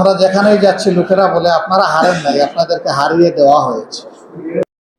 আমরা যেখানেই যাচ্ছি লোকেরা বলে আপনারা হারেন নাই, আপনাদেরকে হারিয়ে দেওয়া হয়েছে।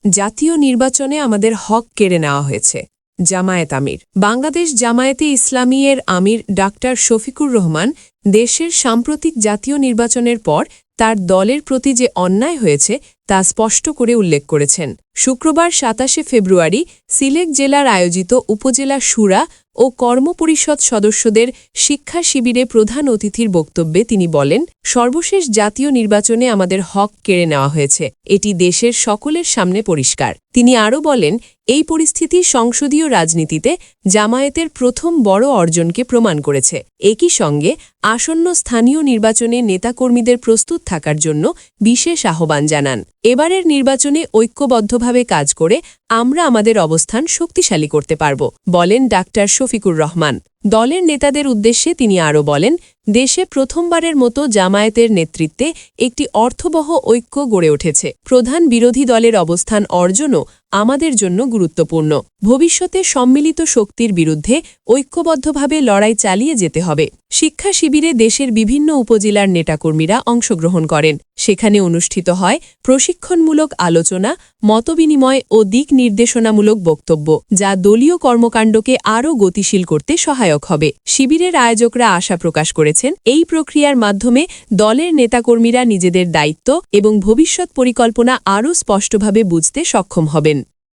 জাতীয় নির্বাচনে আমাদের হক কেড়ে নেওয়া হয়েছে। জামায়াত আমির। বাংলাদেশ জামায়াতে ইসলামী এর আমির ডাক্তার শফিকুর রহমান দেশের সাম্প্রতিক জাতীয় নির্বাচনের পর তার দলের প্রতি যে অন্যায় হয়েছে তা স্পষ্ট করে উল্লেখ করেছেন। শুক্রবার ২৭ ফেব্রুয়ারি সিলেট জেলার আয়োজিত উপজেলা শুরা ও কর্মপরিষদ সদস্যদের শিক্ষা শিবিরে প্রধান অতিথির বক্তব্যে তিনি বলেন, সর্বশেষ জাতীয় নির্বাচনে আমাদের হক কেড়ে নেওয়া হয়েছে, এটি দেশের সকলের সামনে পরিষ্কার। তিনি আরও বলেন, এই পরিস্থিতি সংসদীয় রাজনীতিতে জামায়াতের প্রথম বড় অর্জনকে প্রমাণ করেছে। একই সঙ্গে আসন্ন স্থানীয় নির্বাচনে নেতাকর্মীদের প্রস্তুত থাকার জন্য বিশেষ আহ্বান জানান। এবারের নির্বাচনে ঐক্যবদ্ধভাবে কাজ করে আমরা আমাদের অবস্থান শক্তিশালী করতে পারব, বলেন ডাক্তার শফিকুর রহমান। দলের নেতাদের উদ্দেশ্যে তিনি আরও বলেন, দেশে প্রথমবারের মতো জামায়াতের নেতৃত্বে একটি অর্থবহ ঐক্য গড়ে উঠেছে। প্রধান বিরোধী দলের অবস্থান অর্জনও আমাদের জন্য গুরুত্বপূর্ণ। ভবিষ্যতে সম্মিলিত শক্তির বিরুদ্ধে ঐক্যবদ্ধভাবে লড়াই চালিয়ে যেতে হবে। শিক্ষা শিবিরে দেশের বিভিন্ন উপজেলার নেতাকর্মীরা অংশগ্রহণ করেন। সেখানে অনুষ্ঠিত হয় প্রশিক্ষণমূলক আলোচনা, মতবিনিময় ও দিক নির্দেশনামূলক বক্তব্য, যা দলীয় কর্মকাণ্ডকে আরও গতিশীল করতে সহায়ক হবে। শিবিরের আয়োজকরা আশা প্রকাশ করেছেন, এই প্রক্রিয়ার মাধ্যমে দলের নেতাকর্মীরা নিজেদের দায়িত্ব এবং ভবিষ্যৎ পরিকল্পনা আরও স্পষ্টভাবে বুঝতে সক্ষম হবেন।